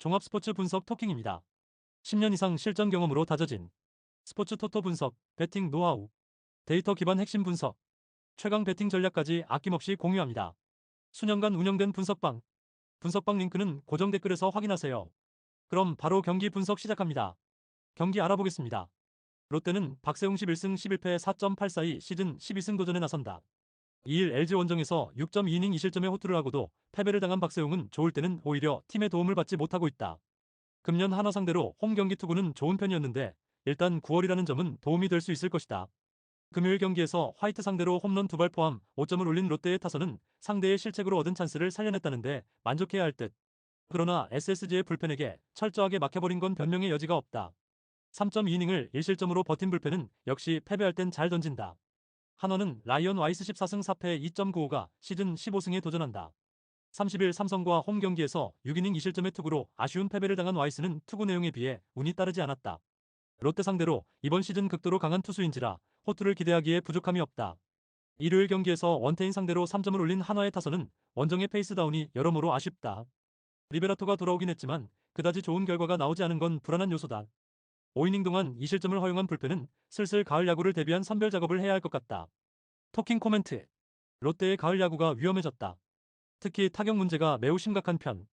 종합스포츠 분석 토킹입니다. 10년 이상 실전 경험으로 다져진 스포츠 토토 분석, 배팅 노하우, 데이터 기반 핵심 분석, 최강 배팅 전략까지 아낌없이 공유합니다. 수년간 운영된 분석방 링크는 고정 댓글에서 확인하세요. 그럼 바로 경기 분석 시작합니다. 경기 알아보겠습니다. 롯데는 박세웅 11승 11패 4.842 시즌 12승 도전에 나선다. 2일 LG 원정에서 6.2이닝 2실점의 호투를 하고도 패배를 당한 박세웅은 좋을 때는 오히려 팀의 도움을 받지 못하고 있다. 금년 한화 상대로 홈 경기 투구는 좋은 편이었는데 일단 9월이라는 점은 도움이 될 수 있을 것이다. 금요일 경기에서 화이트 상대로 홈런 2발 포함 5점을 올린 롯데의 타선은 상대의 실책으로 얻은 찬스를 살려냈다는데 만족해야 할 듯. 그러나 SSG의 불펜에게 철저하게 막혀버린 건 변명의 여지가 없다. 3.2이닝을 1실점으로 버틴 불펜은 역시 패배할 땐 잘 던진다. 한화는 라이언 와이스 14승 4패 2.95가 시즌 15승에 도전한다. 30일 삼성과 홈 경기에서 6이닝 2실점의 투구로 아쉬운 패배를 당한 와이스는 투구 내용에 비해 운이 따르지 않았다. 롯데 상대로 이번 시즌 극도로 강한 투수인지라 호투를 기대하기에 부족함이 없다. 일요일 경기에서 원태인 상대로 3점을 올린 한화의 타선은 원정의 페이스다운이 여러모로 아쉽다. 리베라토가 돌아오긴 했지만 그다지 좋은 결과가 나오지 않은 건 불안한 요소다. 5이닝 동안 2실점을 허용한 불펜은 슬슬 가을 야구를 대비한 선별 작업을 해야 할 것 같다. 토킹 코멘트. 롯데의 가을 야구가 위험해졌다. 특히 타격 문제가 매우 심각한 편.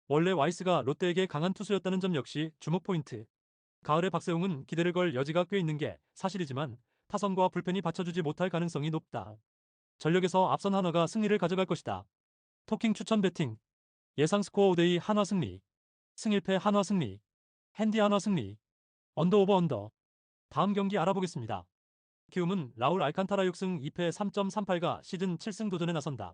원래 와이스가 롯데에게 강한 투수였다는 점 역시 주목 포인트. 가을에 박세웅은 기대를 걸 여지가 꽤 있는 게 사실이지만 타선과 불펜이 받쳐주지 못할 가능성이 높다. 전력에서 앞선 한화가 승리를 가져갈 것이다. 토킹 추천 배팅. 예상 스코어 5대2 한화 승리. 승1패 한화 승리. 핸디 한화 승리. 언더 오버 언더. 다음 경기 알아보겠습니다. 키움은 라울 알칸타라 6승 2패 3.38가 시즌 7승 도전에 나선다.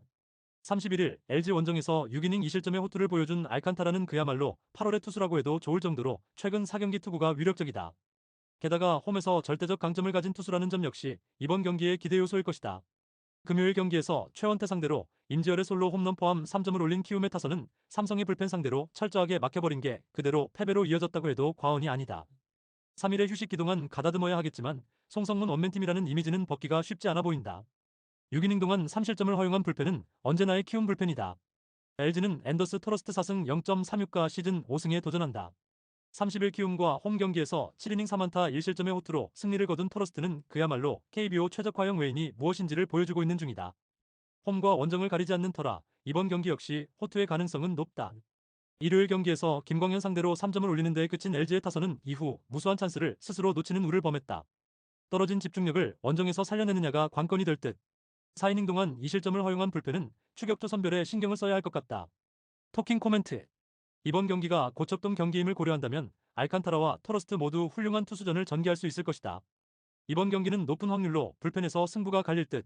31일 LG 원정에서 6이닝 2실점의 호투를 보여준 알칸타라는 그야말로 8월의 투수라고 해도 좋을 정도로 최근 4경기 투구가 위력적이다. 게다가 홈에서 절대적 강점을 가진 투수라는 점 역시 이번 경기의 기대 요소일 것이다. 금요일 경기에서 최원태 상대로 임지열의 솔로 홈런 포함 3점을 올린 키움의 타선은 삼성의 불펜 상대로 철저하게 막혀버린 게 그대로 패배로 이어졌다고 해도 과언이 아니다. 3일의 휴식 기동안 가다듬어야 하겠지만 송성문 원맨팀이라는 이미지는 벗기가 쉽지 않아 보인다. 6이닝 동안 3실점을 허용한 불펜은 언제나의 키움 불펜이다. LG는 앤더스 토러스트 4승 0.36가 시즌 5승에 도전한다. 30일 키움과 홈 경기에서 7이닝 3안타 1실점의 호투로 승리를 거둔 토러스트는 그야말로 KBO 최적화형 외인이 무엇인지를 보여주고 있는 중이다. 홈과 원정을 가리지 않는 터라 이번 경기 역시 호투의 가능성은 높다. 일요일 경기에서 김광현 상대로 3점을 올리는 데에 그친 LG의 타선은 이후 무수한 찬스를 스스로 놓치는 우를 범했다. 떨어진 집중력을 원정에서 살려내느냐가 관건이 될 듯. 4이닝 동안 2실점을 허용한 불펜은 추격투 선별에 신경을 써야 할 것 같다. 토킹 코멘트. 이번 경기가 고척돔 경기임을 고려한다면 알칸타라와 토러스트 모두 훌륭한 투수전을 전개할 수 있을 것이다. 이번 경기는 높은 확률로 불펜에서 승부가 갈릴 듯.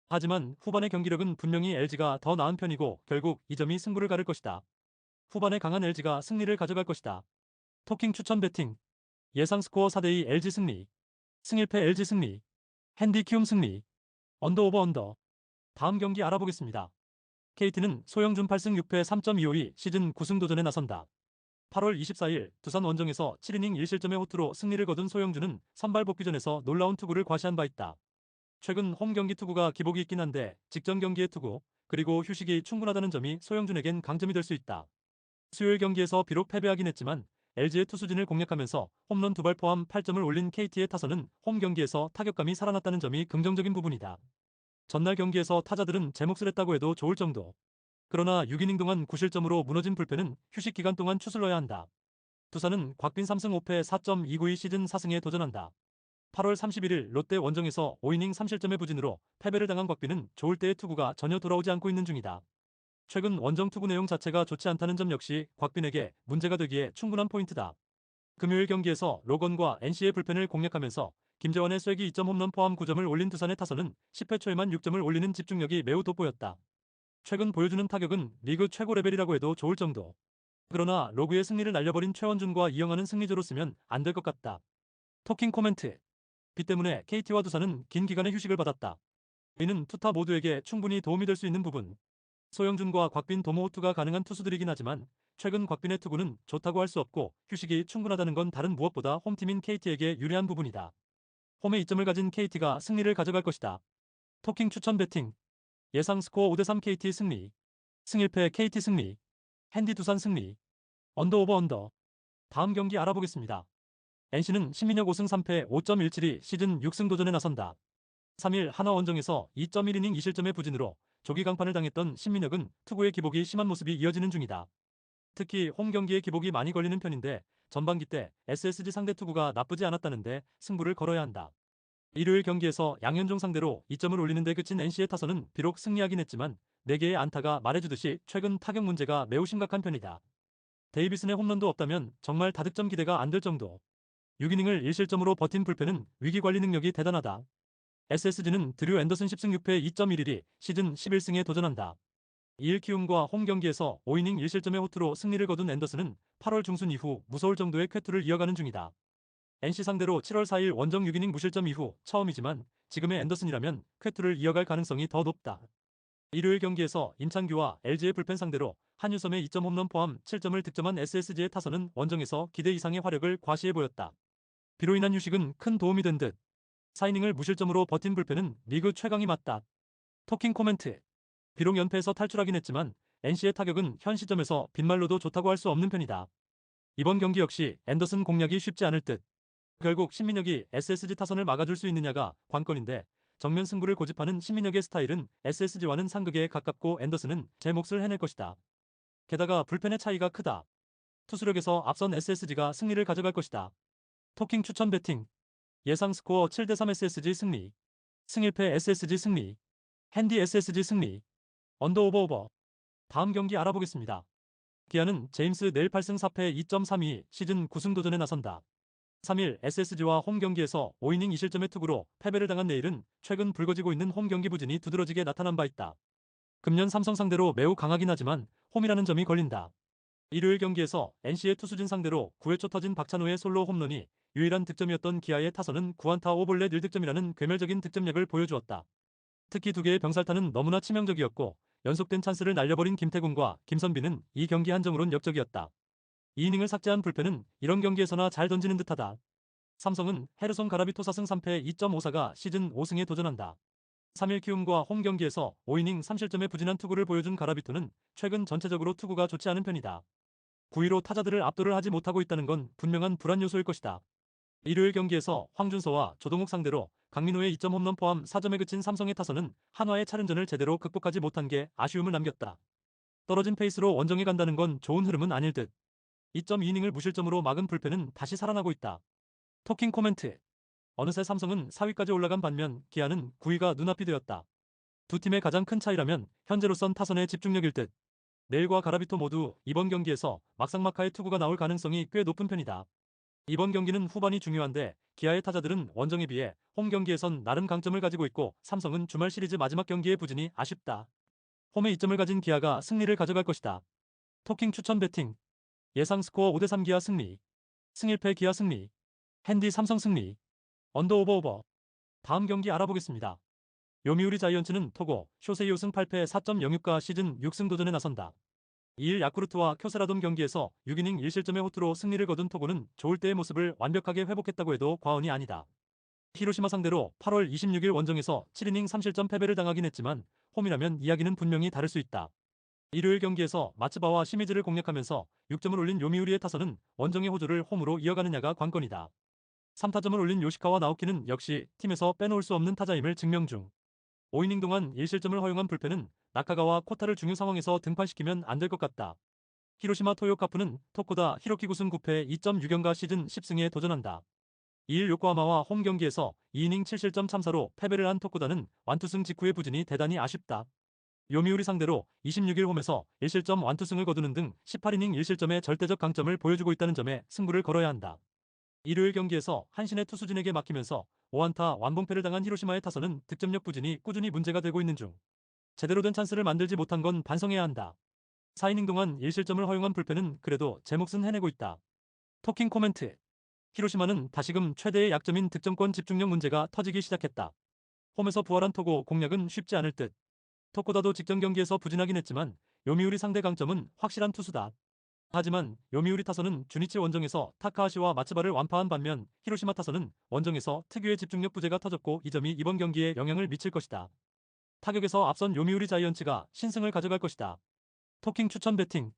하지만 후반의 경기력은 분명히 LG가 더 나은 편이고 결국 이 점이 승부를 가를 것이다. 후반에 강한 LG가 승리를 가져갈 것이다. 토킹 추천 배팅. 예상 스코어 4대2 LG 승리. 승1패 LG 승리. 핸디 키움 승리. 언더 오버 언더. 다음 경기 알아보겠습니다. KT는 소영준 8승 6패 3.252 시즌 9승 도전에 나선다. 8월 24일 두산 원정에서 7이닝 1실점의 호투로 승리를 거둔 소영준은 선발 복귀전에서 놀라운 투구를 과시한 바 있다. 최근 홈 경기 투구가 기복이 있긴 한데 직전 경기의 투구 그리고 휴식이 충분하다는 점이 소영준에겐 강점이 될 수 있다. 수요일 경기에서 비록 패배하긴 했지만 LG의 투수진을 공략하면서 홈런 2발 포함 8점을 올린 KT의 타선은 홈 경기에서 타격감이 살아났다는 점이 긍정적인 부분이다. 전날 경기에서 타자들은 제 몫을 했다고 해도 좋을 정도. 그러나 6이닝 동안 9실점으로 무너진 불펜은 휴식 기간 동안 추슬러야 한다. 두산은 곽빈 3승 5패 4.292 시즌 4승에 도전한다. 8월 31일 롯데 원정에서 5이닝 3실점의 부진으로 패배를 당한 곽빈은 좋을 때의 투구가 전혀 돌아오지 않고 있는 중이다. 최근 원정 투구 내용 자체가 좋지 않다는 점 역시 곽빈에게 문제가 되기에 충분한 포인트다. 금요일 경기에서 로건과 NC의 불펜을 공략하면서 김재환의 쐐기 2점 홈런 포함 9점을 올린 두산의 타선은 10회 초에만 6점을 올리는 집중력이 매우 돋보였다. 최근 보여주는 타격은 리그 최고 레벨이라고 해도 좋을 정도. 그러나 로그의 승리를 날려버린 최원준과 이영하는 승리조로 쓰면 안 될 것 같다. 토킹 코멘트. 비 때문에 KT와 두산은 긴 기간의 휴식을 받았다. 이는 투타 모두에게 충분히 도움이 될 수 있는 부분. 소영준과 곽빈 도모호투가 가능한 투수들이긴 하지만 최근 곽빈의 투구는 좋다고 할 수 없고 휴식이 충분하다는 건 다른 무엇보다 홈팀인 KT에게 유리한 부분이다. 홈에 이점을 가진 KT가 승리를 가져갈 것이다. 토킹 추천 배팅. 예상 스코어 5대3 KT 승리. 승1패 KT 승리. 핸디 두산 승리. 언더 오버 언더. 다음 경기 알아보겠습니다. NC는 신민혁 5승 3패 5.17이 시즌 6승 도전에 나선다. 3일 한화 원정에서 2.1이닝 2실점의 부진으로 조기 강판을 당했던 신민혁은 투구의 기복이 심한 모습이 이어지는 중이다. 특히 홈 경기에 기복이 많이 걸리는 편인데 전반기 때 SSG 상대 투구가 나쁘지 않았다는데 승부를 걸어야 한다. 일요일 경기에서 양현종 상대로 2점을 올리는 데 그친 NC의 타선은 비록 승리하긴 했지만 4개의 안타가 말해주듯이 최근 타격 문제가 매우 심각한 편이다. 데이비슨의 홈런도 없다면 정말 다득점 기대가 안 될 정도. 6이닝을 1실점으로 버틴 불펜은 위기 관리 능력이 대단하다. SSG는 드류 앤더슨 10승 6패 2.11이 시즌 11승에 도전한다. 2일 키움과 홈 경기에서 5이닝 1실점의 호투로 승리를 거둔 앤더슨은 8월 중순 이후 무서울 정도의 쾌투를 이어가는 중이다. NC 상대로 7월 4일 원정 6이닝 무실점 이후 처음이지만 지금의 앤더슨이라면 쾌투를 이어갈 가능성이 더 높다. 일요일 경기에서 임창규와 LG의 불펜 상대로 한유섬의 2점 홈런 포함 7점을 득점한 SSG의 타선은 원정에서 기대 이상의 화력을 과시해 보였다. 비로 인한 휴식은 큰 도움이 된 듯. 4이닝을 무실점으로 버틴 불펜은 리그 최강이 맞다. 토킹 코멘트. 비록 연패에서 탈출하긴 했지만 NC의 타격은 현 시점에서 빈말로도 좋다고 할 수 없는 편이다. 이번 경기 역시 앤더슨 공략이 쉽지 않을 듯. 결국 신민혁이 SSG 타선을 막아줄 수 있느냐가 관건인데 정면 승부를 고집하는 신민혁의 스타일은 SSG와는 상극에 가깝고 앤더슨은 제 몫을 해낼 것이다. 게다가 불펜의 차이가 크다. 투수력에서 앞선 SSG가 승리를 가져갈 것이다. 토킹 추천 배팅. 예상 스코어 7대3 SSG 승리. 승일패 SSG 승리. 핸디 SSG 승리. 언더 오버 오버. 다음 경기 알아보겠습니다. 기아는 제임스 내일 8승 4패 2.32 시즌 9승 도전에 나선다. 3일 SSG와 홈 경기에서 5이닝 2실점의 투구로 패배를 당한 내일은 최근 불거지고 있는 홈 경기 부진이 두드러지게 나타난 바 있다. 금년 삼성 상대로 매우 강하긴 하지만 홈이라는 점이 걸린다. 일요일 경기에서 NC의 투수진 상대로 9회 초 터진 박찬호의 솔로 홈런이 유일한 득점이었던 기아의 타선은 9안타 5볼넷 1득점이라는 괴멸적인 득점력을 보여주었다. 특히 2개의 병살타는 너무나 치명적이었고 연속된 찬스를 날려버린 김태군과 김선비는 이 경기 한정으론 역적이었다. 2이닝을 삭제한 불펜은 이런 경기에서나 잘 던지는 듯하다. 삼성은 헤르손 가라비토 4승 3패 2.54가 시즌 5승에 도전한다. 3일 키움과 홈 경기에서 5이닝 3실점의 부진한 투구를 보여준 가라비토는 최근 전체적으로 투구가 좋지 않은 편이다. 9위로 타자들을 압도를 하지 못하고 있다는 건 분명한 불안 요소일 것이다. 일요일 경기에서 황준서와 조동욱 상대로 강민호의 2점 홈런 포함 4점에 그친 삼성의 타선은 한화의 차른전을 제대로 극복하지 못한 게 아쉬움을 남겼다. 떨어진 페이스로 원정에 간다는 건 좋은 흐름은 아닐 듯. 2.2이닝을 무실점으로 막은 불펜은 다시 살아나고 있다. 토킹 코멘트. 어느새 삼성은 4위까지 올라간 반면 기아는 9위가 눈앞이 되었다. 두 팀의 가장 큰 차이라면 현재로선 타선의 집중력일 듯. 내일과 가라비토 모두 이번 경기에서 막상막하의 투구가 나올 가능성이 꽤 높은 편이다. 이번 경기는 후반이 중요한데 기아의 타자들은 원정에 비해 홈 경기에선 나름 강점을 가지고 있고 삼성은 주말 시리즈 마지막 경기의 부진이 아쉽다. 홈에 이점을 가진 기아가 승리를 가져갈 것이다. 토킹 추천 배팅. 예상 스코어 5대3 기아 승리. 승일패 기아 승리. 핸디 삼성 승리. 언더 오버 오버. 다음 경기 알아보겠습니다. 요미우리 자이언츠는 토고 쇼세이 5승 8패 4.06가 시즌 6승 도전에 나선다. 2일 야쿠르트와 쿄세라돔 경기에서 6이닝 1실점의 호투로 승리를 거둔 토고는 좋을 때의 모습을 완벽하게 회복했다고 해도 과언이 아니다. 히로시마 상대로 8월 26일 원정에서 7이닝 3실점 패배를 당하긴 했지만 홈이라면 이야기는 분명히 다를 수 있다. 일요일 경기에서 마츠바와 시미즈를 공략하면서 6점을 올린 요미우리의 타선은 원정의 호조를 홈으로 이어가느냐가 관건이다. 3타점을 올린 요시카와 나오키는 역시 팀에서 빼놓을 수 없는 타자임을 증명 중. 5이닝 동안 1실점을 허용한 불펜은 나카가와 코타를 중요 상황에서 등판시키면 안 될 것 같다. 히로시마 토요카프는 토코다 히로키 9승 9패 2.6연가 시즌 10승에 도전한다. 2일 요코하마와 홈 경기에서 2이닝 7실점 참사로 패배를 한 토코다는 완투승 직후의 부진이 대단히 아쉽다. 요미우리 상대로 26일 홈에서 1실점 완투승을 거두는 등 18이닝 1실점의 절대적 강점을 보여주고 있다는 점에 승부를 걸어야 한다. 일요일 경기에서 한신의 투수진에게 막히면서 5안타 완봉패를 당한 히로시마의 타선은 득점력 부진이 꾸준히 문제가 되고 있는 중. 제대로 된 찬스를 만들지 못한 건 반성해야 한다. 4이닝 동안 1실점을 허용한 불펜은 그래도 제 몫은 해내고 있다. 토킹 코멘트. 히로시마는 다시금 최대의 약점인 득점권 집중력 문제가 터지기 시작했다. 홈에서 부활한 토고 공략은 쉽지 않을 듯. 토코다도 직전 경기에서 부진하긴 했지만 요미우리 상대 강점은 확실한 투수다. 하지만 요미우리 타선은 주니치 원정에서 타카하시와 마츠바를 완파한 반면 히로시마 타선은 원정에서 특유의 집중력 부재가 터졌고 이 점이 이번 경기에 영향을 미칠 것이다. 타격에서 앞선 요미우리 자이언츠가 신승을 가져갈 것이다. 토킹 추천 배팅.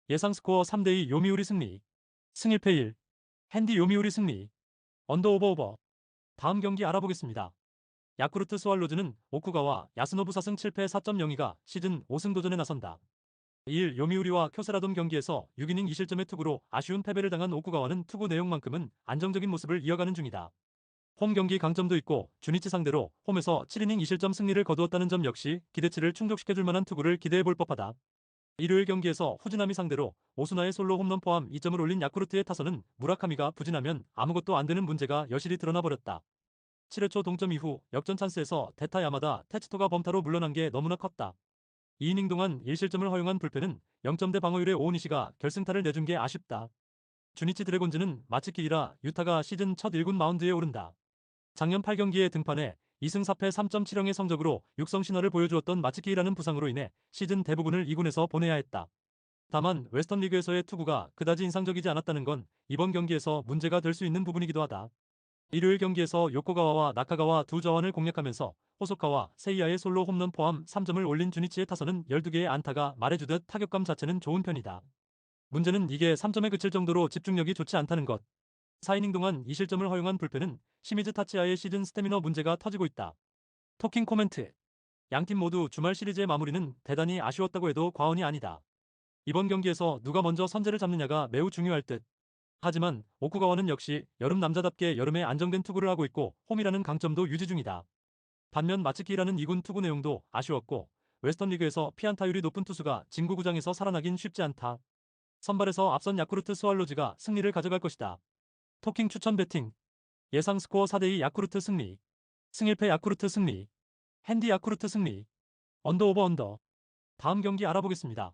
예상 스코어 3대2 요미우리 승리. 승일패 1. 핸디 요미우리 승리. 언더 오버 오버. 다음 경기 알아보겠습니다. 야쿠르트 스왈로즈는 오쿠가와 야스노부 4승 7패 4.02가 시즌 5승 도전에 나선다. 2일 요미우리와 쿄세라돔 경기에서 6이닝 2실점의 투구로 아쉬운 패배를 당한 오쿠가와는 투구 내용만큼은 안정적인 모습을 이어가는 중이다. 홈 경기 강점도 있고 주니치 상대로 홈에서 7이닝 2실점 승리를 거두었다는 점 역시 기대치를 충족시켜줄 만한 투구를 기대해볼 법하다. 일요일 경기에서 후즈나미 상대로 오스나의 솔로 홈런 포함 2점을 올린 야쿠르트의 타선은 무라카미가 부진하면 아무것도 안 되는 문제가 여실히 드러나 버렸다. 7회 초 동점 이후 역전 찬스에서 대타 야마다 테츠토가 범타로 물러난 게 너무나 컸다. 2이닝 동안 1실점을 허용한 불펜은 0점대 방어율의 오오니시가 결승타를 내준 게 아쉽다. 주니치 드래곤즈는 마츠키이라 유타가 시즌 첫 1군 마운드에 오른다. 작년 8경기에 등판해 2승 4패 3.70의 성적으로 육성 신화를 보여주었던 마츠키이라는 부상으로 인해 시즌 대부분을 2군에서 보내야 했다. 다만 웨스턴 리그에서의 투구가 그다지 인상적이지 않았다는 건 이번 경기에서 문제가 될 수 있는 부분이기도 하다. 일요일 경기에서 요코가와와 나카가와 두 자원을 공략하면서 호소카와 세이야의 솔로 홈런 포함 3점을 올린 주니치의 타선은 12개의 안타가 말해주듯 타격감 자체는 좋은 편이다. 문제는 이게 3점에 그칠 정도로 집중력이 좋지 않다는 것. 4이닝 동안 2실점을 허용한 불펜은 시미즈 타치아의 시즌 스태미너 문제가 터지고 있다. 토킹 코멘트. 양팀 모두 주말 시리즈의 마무리는 대단히 아쉬웠다고 해도 과언이 아니다. 이번 경기에서 누가 먼저 선제를 잡느냐가 매우 중요할 듯. 하지만 오쿠가와는 역시 여름 남자답게 여름에 안정된 투구를 하고 있고 홈이라는 강점도 유지 중이다. 반면 마츠키라는 2군 투구 내용도 아쉬웠고 웨스턴 리그에서 피안타율이 높은 투수가 진구구장에서 살아나긴 쉽지 않다. 선발에서 앞선 야쿠르트 스왈로즈가 승리를 가져갈 것이다. 토킹 추천 배팅. 예상 스코어 4대2 야쿠르트 승리. 승일패 야쿠르트 승리. 핸디 야쿠르트 승리. 언더 오버 언더. 다음 경기 알아보겠습니다.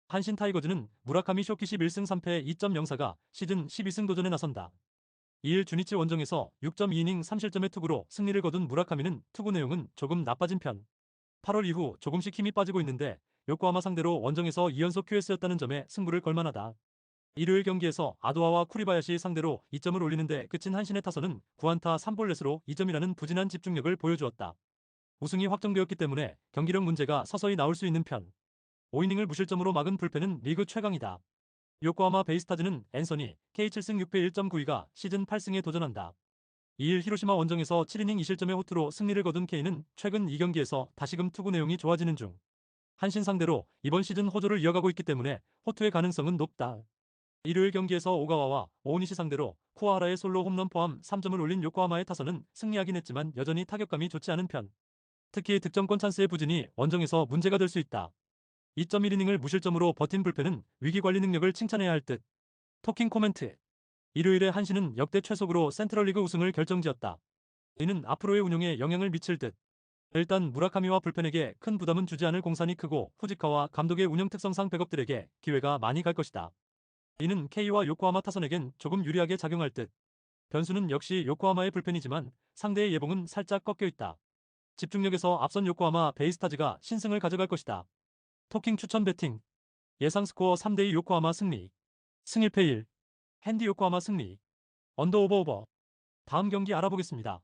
한신 타이거즈는 무라카미 쇼키시 1승 3패 2.04가 시즌 12승 도전에 나선다. 2일 주니치 원정에서 6.2이닝 3실점의 투구로 승리를 거둔 무라카미는 투구 내용은 조금 나빠진 편. 8월 이후 조금씩 힘이 빠지고 있는데 요코하마 상대로 원정에서 2연속 QS였다는 점에 승부를 걸만하다. 일요일 경기에서 아도아와 쿠리바야시 상대로 2점을 올리는데 그친 한신의 타선은 9안타 3볼넷으로 2점이라는 부진한 집중력을 보여주었다. 우승이 확정되었기 때문에 경기력 문제가 서서히 나올 수 있는 편. 5이닝을 무실점으로 막은 불펜은 리그 최강이다. 요코하마 베이스타즈는 앤서니 K7승 6패 1.92가 시즌 8승에 도전한다. 2일 히로시마 원정에서 7이닝 2실점의 호투로 승리를 거둔 K는 최근 2경기에서 다시금 투구 내용이 좋아지는 중. 한신 상대로 이번 시즌 호조를 이어가고 있기 때문에 호투의 가능성은 높다. 일요일 경기에서 오가와와 오오니시 상대로 쿠아하라의 솔로 홈런 포함 3점을 올린 요코하마의 타선은 승리하긴 했지만 여전히 타격감이 좋지 않은 편. 특히 득점권 찬스의 부진이 원정에서 문제가 될 수 있다. 2.1이닝을 무실점으로 버틴 불펜은 위기관리 능력을 칭찬해야 할 듯. 토킹 코멘트. 일요일에 한신은 역대 최속으로 센트럴리그 우승을 결정지었다. 이는 앞으로의 운영에 영향을 미칠 듯. 일단 무라카미와 불펜에게 큰 부담은 주지 않을 공산이 크고 후지카와 감독의 운영 특성상 백업들에게 기회가 많이 갈 것이다. 이는 K와 요코하마 타선에겐 조금 유리하게 작용할 듯. 변수는 역시 요코하마의 불펜이지만 상대의 예봉은 살짝 꺾여 있다. 집중력에서 앞선 요코하마 베이스타즈가 신승을 가져갈 것이다. 토킹 추천 배팅. 예상 스코어 3대2 요코하마 승리. 승일패 1. 핸디 요코하마 승리. 언더 오버 오버. 다음 경기 알아보겠습니다.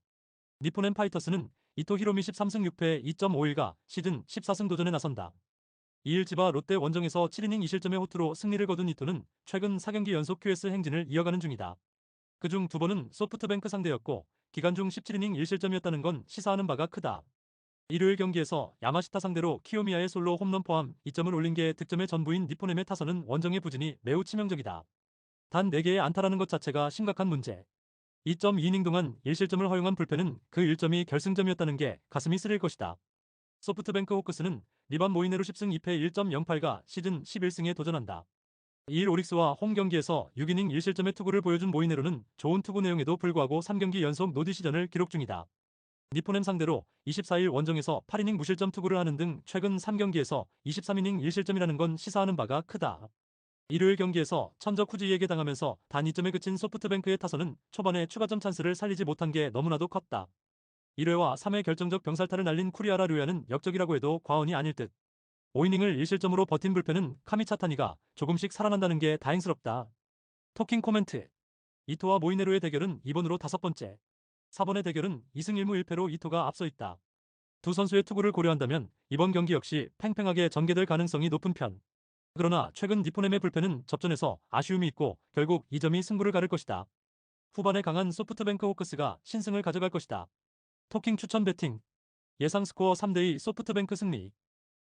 니폰앤 파이터스는 이토 히로미 13승 6패 2.51가 시즌 14승 도전에 나선다. 2일 지바 롯데 원정에서 7이닝 2실점의 호투로 승리를 거둔 이토는 최근 4경기 연속 QS 행진을 이어가는 중이다. 그중 2번은 소프트뱅크 상대였고 기간 중 17이닝 1실점이었다는 건 시사하는 바가 크다. 일요일 경기에서 야마시타 상대로 키요미야의 솔로 홈런 포함 2점을 올린 게 득점의 전부인 니포넴의 타선은 원정의 부진이 매우 치명적이다. 단 4개의 안타라는 것 자체가 심각한 문제. 2.2이닝 동안 1실점을 허용한 불펜은 그 1점이 결승점이었다는 게 가슴이 쓰릴 것이다. 소프트뱅크 호크스는 리반 모이네로 10승 2패 1.08가 시즌 11승에 도전한다. 2일 오릭스와 홈 경기에서 6이닝 1실점의 투구를 보여준 모이네로는 좋은 투구 내용에도 불구하고 3경기 연속 노디시전을 기록 중이다. 니포넴 상대로 24일 원정에서 8이닝 무실점 투구를 하는 등 최근 3경기에서 23이닝 1실점이라는 건 시사하는 바가 크다. 일요일 경기에서 천적 후지에게 당하면서 단 2점에 그친 소프트뱅크의 타선은 초반에 추가점 찬스를 살리지 못한 게 너무나도 컸다. 1회와 3회 결정적 병살타를 날린 쿠리아라 류야는 역적이라고 해도 과언이 아닐 듯. 5이닝을 1실점으로 버틴 불펜은 카미차타니가 조금씩 살아난다는 게 다행스럽다. 토킹 코멘트. 이토와 모이네로의 대결은 2번으로 5번째. 4번의 대결은 2승 1무 1패로 이토가 앞서 있다. 두 선수의 투구를 고려한다면 이번 경기 역시 팽팽하게 전개될 가능성이 높은 편. 그러나 최근 니포넴의 불펜은 접전에서 아쉬움이 있고 결국 이 점이 승부를 가를 것이다. 후반에 강한 소프트뱅크 호크스가 신승을 가져갈 것이다. 토킹 추천 배팅. 예상 스코어 3대2 소프트뱅크 승리.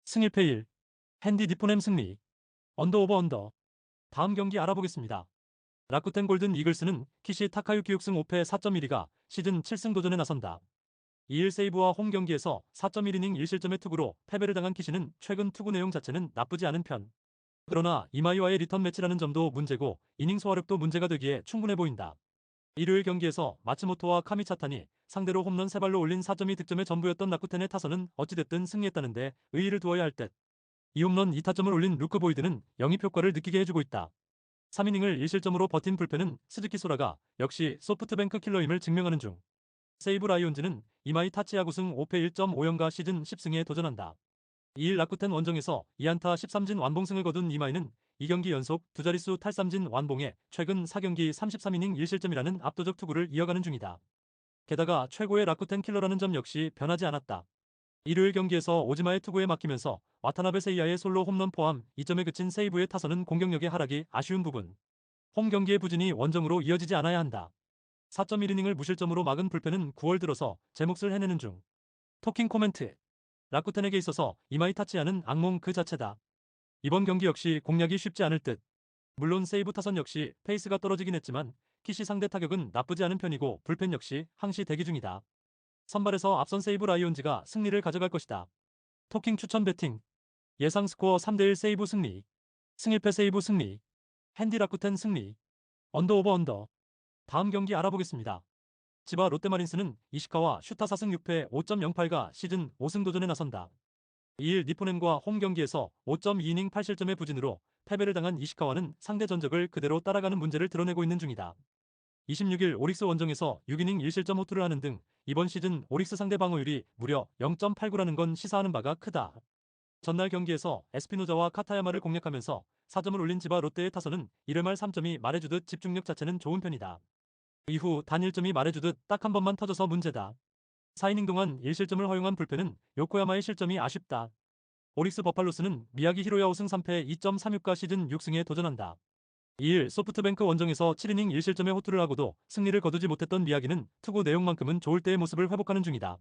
승일패 1. 핸디 니포넴 승리. 언더 오버 언더. 다음 경기 알아보겠습니다. 라쿠텐 골든 이글스는 키시 타카유키 6승 5패 4.1위가 시즌 7승 도전에 나선다. 2일 세이브와 홈 경기에서 4.1이닝 1실점의 투구로 패배를 당한 키시는 최근 투구 내용 자체는 나쁘지 않은 편. 그러나 이마이와의 리턴 매치라는 점도 문제고 이닝 소화력도 문제가 되기에 충분해 보인다. 일요일 경기에서 마츠모토와 카미차타니 상대로 홈런 3발로 올린 4.2 득점의 전부였던 라쿠텐의 타선은 어찌됐든 승리했다는데 의의를 두어야 할 듯. 이 홈런 2타점을 올린 루크 보이드는 영입 효과를 느끼게 해주고 있다. 3이닝을 1실점으로 버틴 불펜은 스즈키 소라가 역시 소프트뱅크 킬러임을 증명하는 중. 세이브 라이온즈는 이마이 타치야구승 5패 1.5연가 시즌 10승에 도전한다. 2일 라쿠텐 원정에서 2안타 13진 완봉승을 거둔 이마이는 2경기 연속 두 자릿수 탈삼진 완봉에 최근 4경기 33이닝 1실점이라는 압도적 투구를 이어가는 중이다. 게다가 최고의 라쿠텐 킬러라는 점 역시 변하지 않았다. 일요일 경기에서 오지마의 투구에 맡기면서 와타나베 세이야의 솔로 홈런 포함 2점에 그친 세이브의 타선은 공격력의 하락이 아쉬운 부분. 홈 경기의 부진이 원정으로 이어지지 않아야 한다. 4.1이닝을 무실점으로 막은 불펜은 9월 들어서 제 몫을 해내는 중. 토킹 코멘트. 라쿠텐에게 있어서 이마이 타치야는 악몽 그 자체다. 이번 경기 역시 공략이 쉽지 않을 듯. 물론 세이브 타선 역시 페이스가 떨어지긴 했지만 키시 상대 타격은 나쁘지 않은 편이고 불펜 역시 항시 대기 중이다. 선발에서 앞선 세이브 라이온즈가 승리를 가져갈 것이다. 토킹 추천 배팅. 예상 스코어 3대1 세이브 승리. 승일패 세이브 승리. 핸디 라쿠텐 승리. 언더 오버 언더. 다음 경기 알아보겠습니다. 지바 롯데마린스는 이시카와 슈타 4승 6패 5.08가 시즌 5승 도전에 나선다. 2일 니포넴과 홈 경기에서 5.2이닝 8실점의 부진으로 패배를 당한 이시카와는 상대 전적을 그대로 따라가는 문제를 드러내고 있는 중이다. 26일 오릭스 원정에서 6이닝 1실점 호투를 하는 등 이번 시즌 오릭스 상대 방어율이 무려 0.89라는 건 시사하는 바가 크다. 전날 경기에서 에스피노자와 카타야마를 공략하면서 4점을 올린 지바 롯데의 타선은 이를 말 3점이 말해주듯 집중력 자체는 좋은 편이다. 이후 단 1점이 말해주듯 딱 한 번만 터져서 문제다. 4이닝 동안 1실점을 허용한 불펜은 요코야마의 실점이 아쉽다. 오릭스 버팔로스는 미야기 히로야 5승 3패 2.36가 시즌 6승에 도전한다. 2일 소프트뱅크 원정에서 7이닝 1실점의 호투를 하고도 승리를 거두지 못했던 미야기는 투구 내용만큼은 좋을 때의 모습을 회복하는 중이다.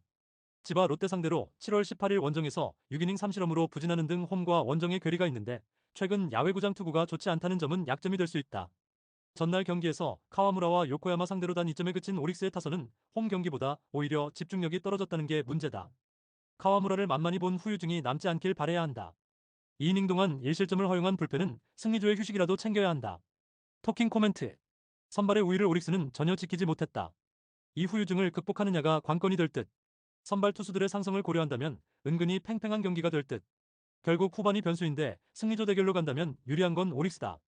지바 롯데 상대로 7월 18일 원정에서 6이닝 3실점으로 부진하는 등 홈과 원정의 괴리가 있는데 최근 야외구장 투구가 좋지 않다는 점은 약점이 될 수 있다. 전날 경기에서 카와무라와 요코야마 상대로 단 2점에 그친 오릭스의 타선은 홈 경기보다 오히려 집중력이 떨어졌다는 게 문제다. 카와무라를 만만히 본 후유증이 남지 않길 바라야 한다. 2이닝 동안 1실점을 허용한 불펜은 승리조의 휴식이라도 챙겨야 한다. 토킹 코멘트. 선발의 우위를 오릭스는 전혀 지키지 못했다. 이 후유증을 극복하느냐가 관건이 될 듯. 선발 투수들의 상성을 고려한다면 은근히 팽팽한 경기가 될 듯. 결국 후반이 변수인데 승리조 대결로 간다면 유리한 건 오릭스다.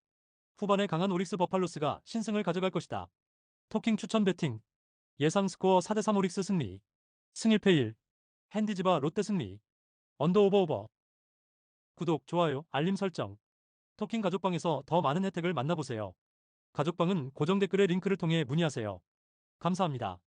후반에 강한 오릭스 버팔로스가 신승을 가져갈 것이다. 토킹 추천 배팅. 예상 스코어 4대3 오릭스 승리. 승일패 1. 핸디지바 롯데 승리. 언더 오버 오버. 구독, 좋아요, 알림 설정. 토킹 가족방에서 더 많은 혜택을 만나보세요. 가족방은 고정 댓글의 링크를 통해 문의하세요. 감사합니다.